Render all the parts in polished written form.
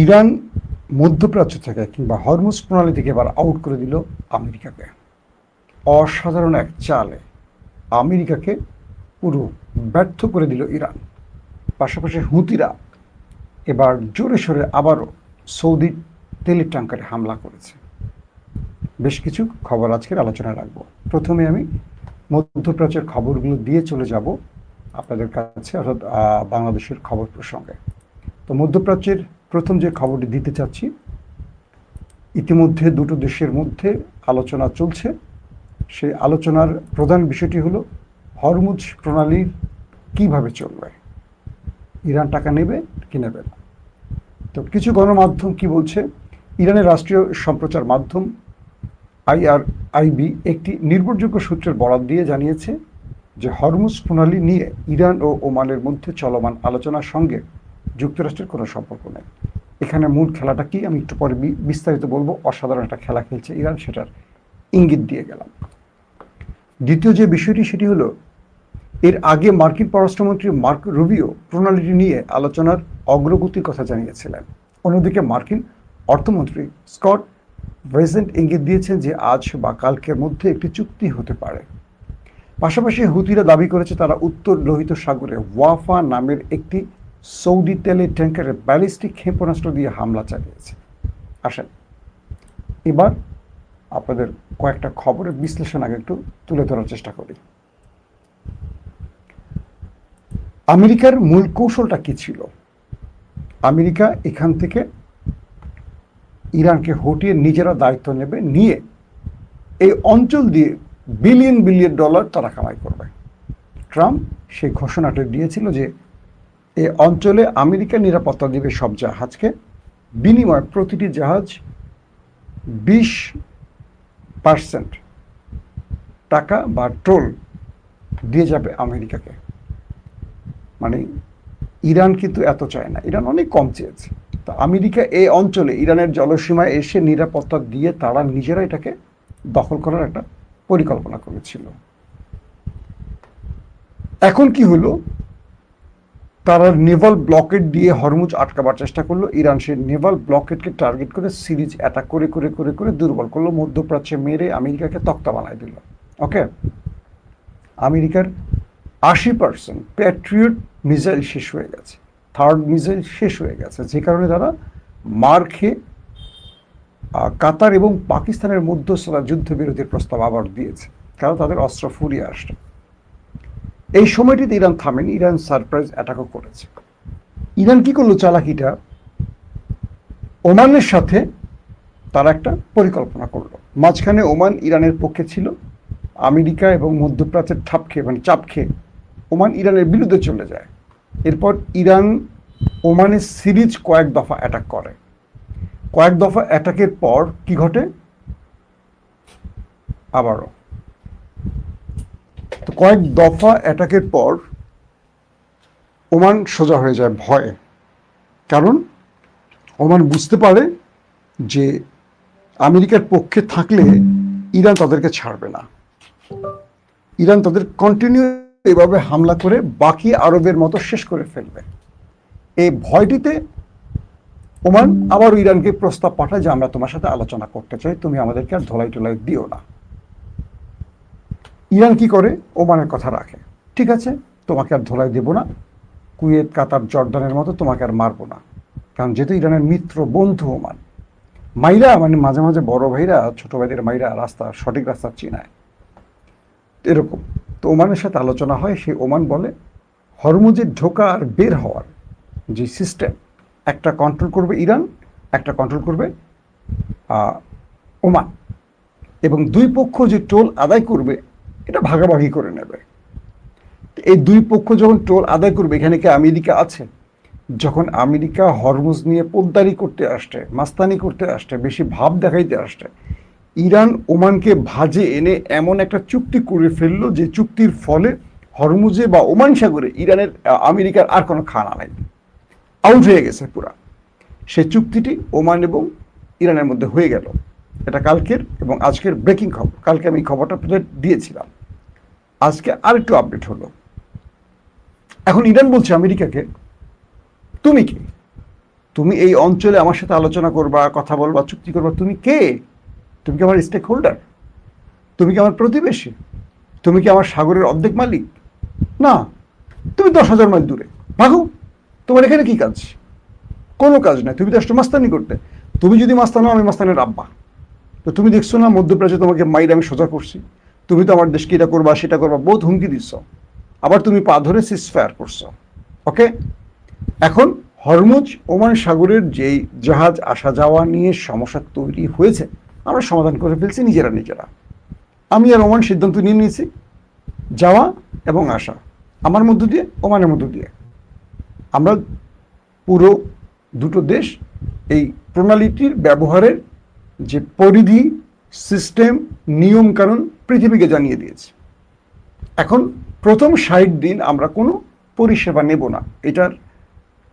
Iran মধ্যপ্রাচ্য থেকে কিংবা হরমুজ প্রণালী থেকে এবার আউট করে দিল আমেরিকাকে। অসাধারণ এক চালে আমেরিকাকে পুরো ব্যর্থ করে দিল ইরান। পাশাপাশি হুতিরা এবার জোরে সোরে আবারও সৌদি তেলের ট্যাঙ্কারে হামলা করেছে। বেশ কিছু খবর আজকের আলোচনায় রাখবো। প্রথমে আমি মধ্যপ্রাচ্যের খবরগুলো দিয়ে চলে যাব আপনাদের কাছে, অর্থাৎ বাংলাদেশের খবর প্রসঙ্গে। তো মধ্যপ্রাচ্যের প্রথম যে খবরটি দিতে চাচ্ছি, ইতিমধ্যে দুটো দেশের মধ্যে আলোচনা চলছে। সেই আলোচনার প্রধান বিষয়টি হলো হরমুজ প্রণালী কিভাবে চলবে, ইরান টাকা নেবে কি নেবে না। তো কিছু গণমাধ্যম কি বলছে, ইরানের রাষ্ট্রীয় সম্প্রচার মাধ্যম IRIB একটি নির্ভরযোগ্য সূত্রের বরাত দিয়ে জানিয়েছে যে হরমুজ প্রণালী নিয়ে ইরান ও ওমানের মধ্যে চলমান আলোচনার সঙ্গে যুক্তরাষ্ট্রের কোনো সম্পর্ক নেই। এখানে মূল খেলাটা কি আমি একটু পরে বিস্তারিত বলবো। অসাধারণ একটা খেলা খেলছে ইরান, সেটার ইঙ্গিত দিয়ে গেলাম। দ্বিতীয় যে বিষয়টি সেটি হলো, এর আগে মার্কিন পররাষ্ট্রমন্ত্রী মার্ক রুবিও প্রণালীটি নিয়ে আলোচনার অগ্রগতির কথা জানিয়েছিলেন। অন্যদিকে মার্কিন অর্থমন্ত্রী স্কট বেসেন্ট ইঙ্গিত দিয়েছেন যে আজ বা কালকের মধ্যে একটি চুক্তি হতে পারে। পাশাপাশি হুতিরা দাবি করেছে তারা উত্তর লোহিত সাগরে ওয়াফা নামের একটি সৌদি তেলের ট্যাঙ্কারে ব্যালিস্টিক ক্ষেপণাস্ত্র দিয়ে হামলা চালিয়েছে। আসেন এবার আপনাদের কয়েকটা খবরের বিশ্লেষণ আগে একটু তুলে ধরার চেষ্টা করি। আমেরিকার মূল কৌশলটা কি ছিল? আমেরিকা এখান থেকে ইরানকে হটিয়ে নিজেরা দায়িত্ব নেবে, নিয়ে এই অঞ্চল দিয়ে বিলিয়ন বিলিয়ন ডলার তারা কামাই করবে। ট্রাম্প সেই ঘোষণাটা দিয়েছিল যে এই অঞ্চলে আমেরিকা নিরাপত্তা দেবে সব জাহাজকে, বিনিময়ে প্রতিটি জাহাজ 20% টাকা বা টোল দিয়ে যাবে আমেরিকাকে। মানে ইরান কিন্তু এত চায় না, ইরান অনেক কম চেয়েছে। তো আমেরিকা এই অঞ্চলে ইরানের জলসীমায় এসে নিরাপত্তা দিয়ে তারা নিজেরা এটাকে দখল করার একটা পরিকল্পনা করেছিল। এখন কি হলো, তারা নেভাল ব্লকেট দিয়ে হরমুজ আটকাবার চেষ্টা করলো। ইরান সেই নেভাল ব্লকেটকে টার্গেট করে সিরিজ অ্যাটাক করে করে করে করে দুর্বল করলো, মধ্যপ্রাচ্যে মেরে আমেরিকাকে তক্তা বানায় দিল। ওকে, আমেরিকার 80% প্যাট্রিয়ট মিসাইল শেষ হয়ে গেছে, থার্ড মিসাইল শেষ হয়ে গেছে, যে কারণে তারা মার খেয়ে কাতার এবং পাকিস্তানের মধ্যস্থতা যুদ্ধবিরতির প্রস্তাব আবার দিয়েছে, কারণ তাদের অস্ত্র ফুরিয়ে আসছে। এই সময়টিতে ইরান থামেনি, ইরান সারপ্রাইজ অ্যাটাকও করেছে। ইরান কি করলো চালাকিটা, ওমানের সাথে তারা একটা পরিকল্পনা করলো। মাঝখানে ওমান ইরানের পক্ষে ছিল, আমেরিকা এবং মধ্যপ্রাচ্যের চাপ খেয়ে ওমান ইরানের বিরুদ্ধে চলে যায়। এরপর ইরান ওমানের সিরিজ কয়েক দফা অ্যাটাক করে। কয়েক দফা অ্যাটাকের পর কি ঘটে, আবারও তো কয়েক দফা অ্যাটাকের পর ওমান সোজা হয়ে যায় ভয়ে। কারণ ওমান বুঝতে পারে যে আমেরিকার পক্ষে থাকলে ইরান তাদেরকে ছাড়বে না। ইরান তাদের কন্টিনিউ এভাবে হামলা করে বাকি আরবের মতো শেষ করে ফেলবে। এই ভয়টিতে ওমান আবার ইরানকে প্রস্তাব পাঠায় যে আমরা তোমার সাথে আলোচনা করতে চাই, তুমি আমাদেরকে আর ধোলাই টোলাই দিও না। ইরান কি করে, ওমানের কথা রাখে, ঠিক আছে তোমাকে আর ধোলাই দেব না, কুয়েত কাতার জর্ডানের মতো তোমাকে আর মারবো না। কারণ যেহেতু ইরানের মিত্র বন্ধু ওমান, মাইরা মানে মাঝে মাঝে বড় ভাইরা ছোট ভাইদের মাইরা সঠিক রাস্তা চিনায় এরকম। তো ওমানের সাথে আলোচনা হয়, সেই ওমান বলে হরমুজের ঢোকা আর বের হওয়ার যে সিস্টেম, একটা কন্ট্রোল করবে ইরান, একটা কন্ট্রোল করবে ওমান, এবং দুই পক্ষ যে টোল আদায় করবে এটা ভাগাভাগি করে নেবে। এই দুই পক্ষ যখন টোল আদায় করবে, এখানে কি আমেরিকা আছে? যখন আমেরিকা হরমুজ নিয়ে পোদ্দারি করতে আসছে, মাস্তানি করতে আসছে, বেশি ভাব দেখাইতে আসছে, ইরান ওমানকে ভাজে এনে এমন একটা চুক্তি করে ফেললো যে চুক্তির ফলে হরমুজে বা ওমান সাগরে আমেরিকার আর কোনো খানা নাই, আউট হয়ে গেছে পুরা। সেই চুক্তিটি ওমান এবং ইরানের মধ্যে হয়ে গেল। এটা কালকের এবং আজকের ব্রেকিং খবর। কালকে আমি খবরটা দিয়েছিলাম, আজকে আরেকটু আপডেট হলো। এখন ইরান বলছে আমেরিকাকে, তুমি কি, তুমি এই অঞ্চলে আমার সাথে আলোচনা করবা, কথা বলবা, চুক্তি করবা, তুমি কে? তুমি কি আমার স্টেক হোল্ডার? তুমি কি আমার প্রতিবেশী? তুমি কি আমার সাগরের অর্ধেক মালিক? না, তুমি 10,000 মাইল দূরে, ভাগো। তোমার এখানে কি কাজ? কোনো কাজ নাই, তুমি তো আসছো মাস্তানি করতে। তুমি যদি মাস্তানো, আমি মাস্তানের আব্বা। তো তুমি দেখছো না মধ্যপ্রাচ্যে তোমাকে মাইর আমি সোজা করছি, তুমি তো আমার দেশকে এটা করবা সেটা করবা বহুত হুমকি দিচ্ছ, আবার তুমি পা ধরে সিজফায়ার করছো। ওকে, এখন হরমুজ ওমান সাগরের যেই জাহাজ আসা যাওয়া নিয়ে সমস্যা তৈরি হয়েছে, আমরা সমাধান করে ফেলছি নিজেরা। আমি আর ওমান সিদ্ধান্ত নিয়ে নিয়েছি, যাওয়া এবং আসা আমার মধ্য দিয়ে, ওমানের মধ্য দিয়ে। আমরা পুরো দুটো দেশ এই প্রণালীটির ব্যবহারের যে পরিধি, সিস্টেম, নিয়ম কানুন পৃথিবীকে জানিয়ে দিয়েছে। এখন প্রথম 60 দিন আমরা কোনো পরিষেবা নেব না। এটার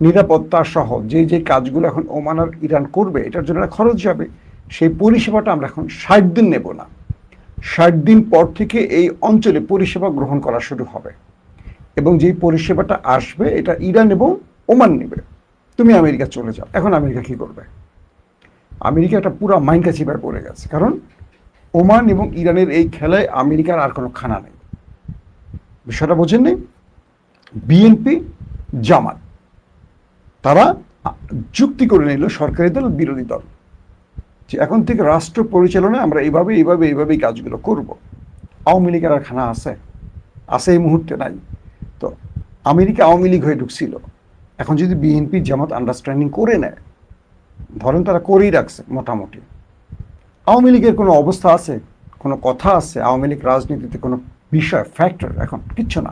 নিরাপত্তা সহ যে কাজগুলো এখন ওমান আর ইরান করবে, এটার জন্য খরচ যাবে, সেই পরিষেবাটা আমরা এখন 60 দিন নেব না। 60 দিন পর থেকে এই অঞ্চলে পরিষেবা গ্রহণ করা শুরু হবে, এবং যেই পরিষেবাটা আসবে এটা ইরান এবং ওমান নেবে। তুমি আমেরিকা চলে যাও। এখন আমেরিকা কি করবে? আমেরিকা একটা পুরো মাইনকা চিপায় পড়ে গেছে, কারণ ওমান এবং ইরানের এই খেলায় আমেরিকার আর কোনো খানা নেই। বিষয়টা বোঝেন নেই? বিএনপি, জামাত, তারা যুক্তি করে নিল, সরকারি দল, বিরোধী দল, যে এখন থেকে রাষ্ট্র পরিচালনায় আমরা এইভাবেই কাজগুলো করব। আওয়ামী লীগের আর খানা আছে এই মুহূর্তে নাই। তো আমেরিকা আওয়ামী লীগ হয়ে ঢুকছিল, এখন যদি বিএনপি জামাত আন্ডারস্ট্যান্ডিং করে নেয়, ধরেন তারা করেই রাখছে মোটামুটি, আওয়ামী লীগের কোনো অবস্থা আছে, কোনো কথা আছে? আওয়ামী লীগ রাজনীতিতে কোনো বিষয়, ফ্যাক্টর এখন কিচ্ছু না।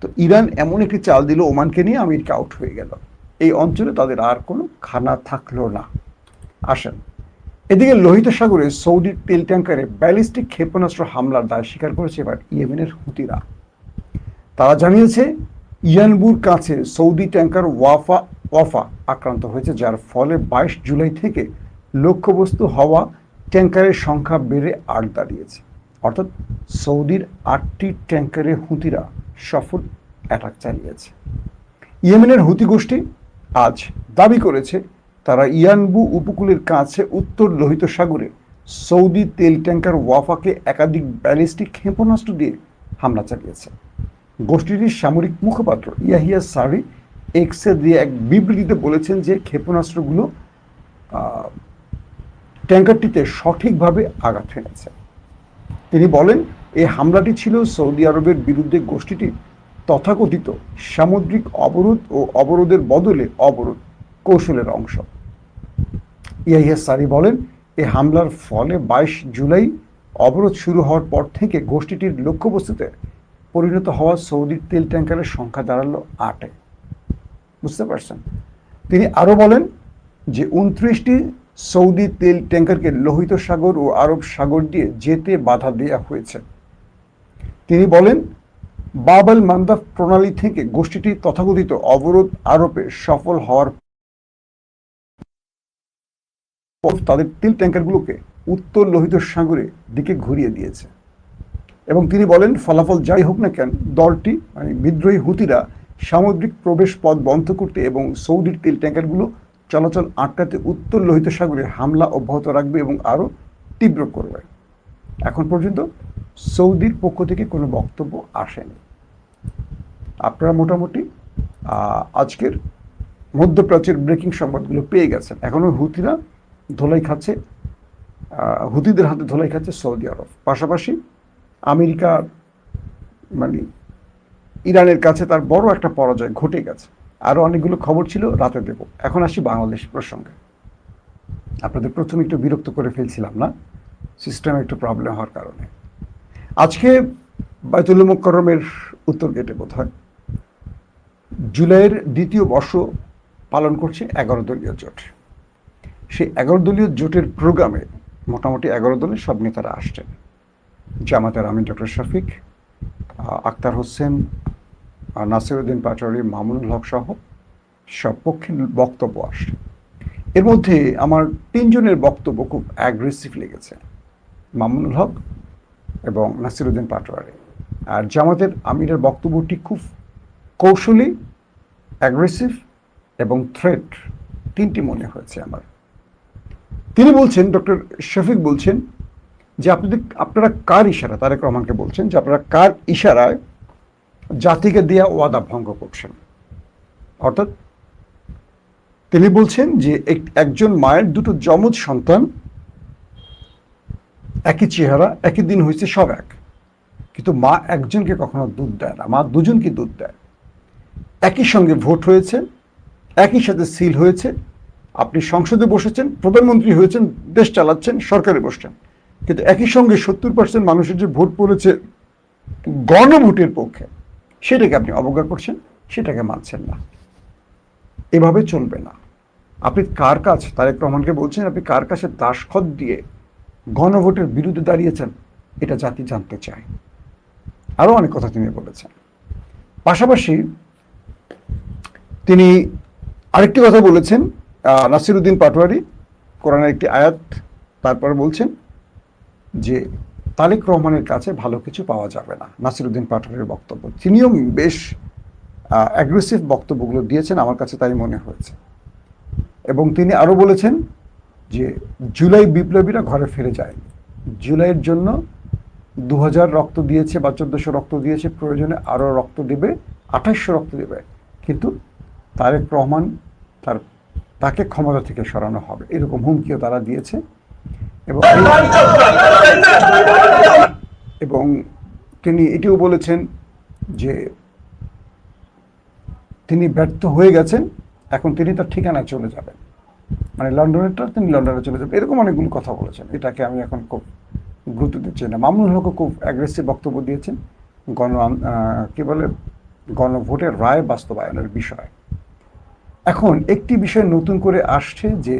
তো ইরান এমন একটি চাল দিল, ওমানকে নিয়ে আমেরিকা আউট হয়ে গেল, এই অঞ্চলে তাদের আর কোনো খানা থাকলো না। আসেন, এদিকে লোহিত সাগরে সৌদির তেল ট্যাঙ্কারে ব্যালিস্টিক ক্ষেপণাস্ত্র হামলার দায় স্বীকার করেছে এবার ইয়েমেনের হুতিরা। তারা জানিয়েছে ইয়ানবুর কাছে সৌদি ট্যাঙ্কার ওয়াফা আক্রান্ত হয়েছে, যার ফলে 22 জুলাই থেকে লক্ষ্যবস্তু হওয়া ট্যাঙ্কারের সংখ্যা বেড়ে 8 দাঁড়িয়েছে। অর্থাৎ সৌদির 8টি ট্যাঙ্কারে হুতিরা সফল অ্যাটাক চালিয়েছে। ইয়েমেনের হুতি গোষ্ঠী আজ দাবি করেছে তারা ইয়ানবু উপকূলের কাছে উত্তর লোহিত সাগরে সৌদি তেল ট্যাঙ্কার ওয়াফাকে একাধিক ব্যালিস্টিক ক্ষেপণাস্ত্র দিয়ে হামলা চালিয়েছে। গোষ্ঠীটির সামরিক মুখপাত্র ইয়াহিয়া সারি এক্সে দিয়ে এক বিবৃতিতে বলেছেন যে ক্ষেপণাস্ত্রগুলো ট্যাঙ্কারটিতে সঠিকভাবে আঘাত হেনেছে। তিনি বলেন, এই হামলাটি ছিল সৌদি আরবের বিরুদ্ধে গোষ্ঠীটির তথাকথিত সামুদ্রিক অবরোধ ও অবরোধের বদলে অবরোধ কৌশলের অংশ। ইয়াহিয়া সারি বলেন, এই হামলার ফলে 22 জুলাই অবরোধ শুরু হওয়ার পর থেকে গোষ্ঠীটির লক্ষ্যবস্তুতে পরিণত হওয়া সৌদির তেল ট্যাঙ্কারের সংখ্যা দাঁড়ালো 8-এ। বুঝতে পারছেন? তিনি আরও বলেন যে 29টি সৌদি তেল ট্যাঙ্কারকে লোহিত সাগর ও আরব সাগর দিয়ে যেতে বাধা দেওয়া হয়েছে। তিনি বলেন, বাব আল মান্দাব প্রণালী থেকে গোষ্ঠীটি তথাকথিত অবরোধ আরোপে সফল হওয়ার পর তাদের তেল ট্যাঙ্কারগুলোকে উত্তর লোহিত সাগরের দিকে ঘুরিয়ে দিয়েছে। এবং তিনি বলেন, ফলাফল যাই হোক না কেন, দলটি মানে বিদ্রোহী হুতিরা সামুদ্রিক প্রবেশ পথ বন্ধ করতে এবং সৌদির তেল ট্যাঙ্কারগুলো চলাচল আটকাতে উত্তর লোহিত সাগরে হামলা অব্যাহত রাখবে এবং আরও তীব্র করবে। এখন পর্যন্ত সৌদির পক্ষ থেকে কোনো বক্তব্য আসেনি। আপনারা মোটামুটি আজকের মধ্যপ্রাচ্যের ব্রেকিং সংবাদগুলো পেয়ে গেছেন। এখনও হুতিরা ধোলাই খাচ্ছে, হুতিদের হাতে ধোলাই খাচ্ছে সৌদি আরব। পাশাপাশি আমেরিকা মানে ইরানের কাছে তার বড় একটা পরাজয় ঘটে গেছে। আরও অনেকগুলো খবর ছিল, রাতে দেব। এখন আসি বাংলাদেশ প্রসঙ্গে। আপনাদের প্রথমে একটু বিরক্ত করে ফেলছিলাম না, সিস্টেমে একটু প্রবলেম হওয়ার কারণে। আজকে বায়তুল মুকাররমের উত্তর গেটে বোধ হয় জুলাইয়ের দ্বিতীয় বর্ষ পালন করছে 11 দলীয় জোট। সেই 11 দলীয় জোটের প্রোগ্রামে মোটামুটি 11 দলের সব নেতারা আসছেন। জামাতের আমির ডক্টর শফিক, আক্তার হোসেন, নাসিরউদ্দিন পাটোয়ারি, মামুনুল হক সহ সব পক্ষের বক্তব্য আসছে। এর মধ্যে আমার 3 জনের বক্তব্য খুব অ্যাগ্রেসিভ লেগেছে, মামুনুল হক এবং নাসিরউদ্দিন পাটোয়ারি। আর জামাতের আমিরের বক্তব্যটি খুব কৌশলী, অ্যাগ্রেসিভ এবং থ্রেট তিনটি মনে হয়েছে আমার। তিনি বলছেন, ডক্টর শফিক বলছেন যে আপনারা কার ইশারা, তারেক রহমানকে বলছেন যে আপনারা কার ইশারায় জাতিকে দেয়া ওয়াদা ভঙ্গ করছেন। অর্থাৎ তিনি বলছেন যে একজন মায়ের দুটো যমজ সন্তান, একই চেহারা, একই দিন হয়েছে, সব এক, কিন্তু মা একজনকে কখনো দুধ দেয় না, মা দুজনকে দুধ দেয়। একই সঙ্গে ভোট হয়েছে, একই সাথে সিল হয়েছে, আপনি সংসদে বসেছেন, প্রধানমন্ত্রী হয়েছেন, দেশ চালাচ্ছেন, সরকারে বসছেন, কিন্তু একই সঙ্গে 70% মানুষের যে ভোট পড়েছে গণভোটের পক্ষে, সেটাকে আপনি অবজ্ঞা করছেন, সেটাকে মানছেন না। এভাবে চলবে না। আপনি কার কাছে, তারেক রহমানকে বলছেন, আপনি কার কাছে দাসখত দিয়ে গণভোটের বিরুদ্ধে দাঁড়িয়েছেন, এটা জাতি জানতে চায়। আরও অনেক কথা তিনি বলেছেন। পাশাপাশি তিনি আরেকটি কথা বলেছেন, নাসিরউদ্দিন পাটোয়ারি কোরআনের একটি আয়াত তারপরে বলছেন যে তারেক রহমানের কাছে ভালো কিছু পাওয়া যাবে না। নাসিরউদ্দিন পাটোয়ারির বক্তব্য, তিনিও বেশ অ্যাগ্রেসিভ বক্তব্যগুলো দিয়েছেন, আমার কাছে তাই মনে হয়েছে। এবং তিনি আরও বলেছেন যে জুলাই বিপ্লবীরা ঘরে ফিরে যায়, জুলাইয়ের জন্য 2000 রক্ত দিয়েছে বা 1400 রক্ত দিয়েছে, প্রয়োজনে আরও রক্ত দেবে, 2800 রক্ত দেবে, কিন্তু তারেক রহমান তাকে ক্ষমতা থেকে সরানো হবে, এরকম হুমকিও তারা দিয়েছে। এবং তিনি এটিও বলেছেন যে তিনি ব্যর্থ হয়ে গেছেন, এখন তিনি তার ঠিকানায় চলে যাবেন, মানে লন্ডনেরটা তিনি লন্ডনে চলে যাবেন, এরকম অনেকগুলো কথা বলেছেন। এটাকে আমি এখন খুব গুরুত্ব দিচ্ছি না। মামুনুল হকও খুব অ্যাগ্রেসিভ বক্তব্য দিয়েছেন গণভোটের রায় বাস্তবায়নের বিষয়। এখন একটি বিষয় নতুন করে আসছে যে